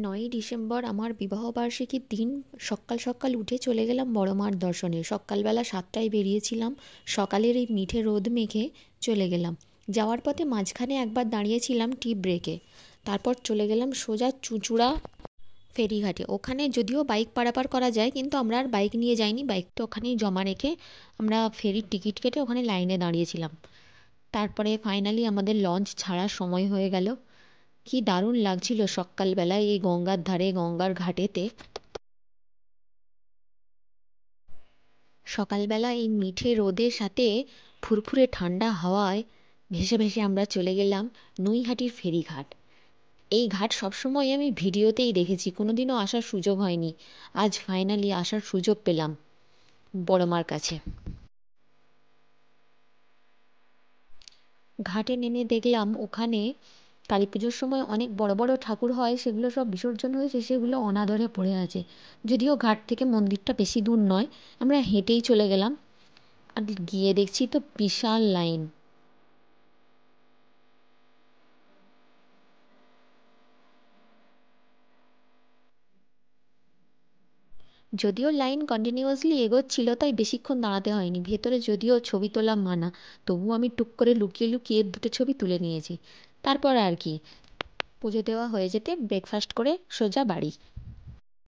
৯ই December আমার বিবাহবার্ষিকীর দিন সকাল সকাল উঠে চলে গেলাম বড় মার দর্শনে। সকালবেলা ৭টায় বেরিয়েছিলাম, সকালের এই মিঠে রোদ মেখে চলে গেলাম। যাওয়ার পথে মাঝখানে একবার দাঁড়িয়েছিলাম টি ব্রেকে। তারপর চলে গেলাম সোজা চুঁচুড়া ফেরিঘাটে। ওখানে যদিও বাইক পারাপার করা যায়, কিন্তু আমরা আর বাইক নিয়ে যাইনি, বাইকটা ওখানেই জমা রেখে আমরা ফেরির টিকিট কেটে ওখানে লাইনে দাঁড়িয়েছিলাম। তারপরে ফাইনালি আমাদের লঞ্চ ছাড়ার সময় হয়ে গেল। কি দারুণ লাগছিল সকালবেলায় এই গঙ্গার ধারে গঙ্গার ঘাটেতে। সকালবেলা এই মিঠে রোদের সাথে ফুরফুরে ঠান্ডা হাওয়ায় ভেসে ভেসে আমরা চলে গেলাম নৈহাটির ফেরিঘাট। এই ঘাট সবসময় আমি ভিডিওতেই দেখেছি, কোনোদিনও আসার সুযোগ হয়নি। আজ ফাইনালি আসার সুযোগ পেলাম বড়মার কাছে। ঘাটে নেমে দেখলাম ওখানে কালী পুজোর সময় অনেক বড় বড় ঠাকুর হয়, সেগুলো সব বিসর্জন হয়েছে, সেগুলো অনাদরে পড়ে আছে। যদিও ঘাট থেকে মন্দিরটা বেশি দূর নয়, আমরা হেঁটেই চলে গেলাম। আর গিয়ে দেখছি তো বিশাল লাইন। যদিও লাইন কন্টিনিউয়াসলি এগোচ্ছিল, তাই বেশিক্ষণ দাঁড়াতে হয়নি। ভেতরে যদিও ছবি তোলা মানা, তবুও আমি টুক করে লুকিয়ে লুকিয়ে দুটো ছবি তুলে নিয়েছি। তারপর আর কি, পুজো দেওয়া হয়ে যেতে ব্রেকফাস্ট করে সোজা বাড়ি।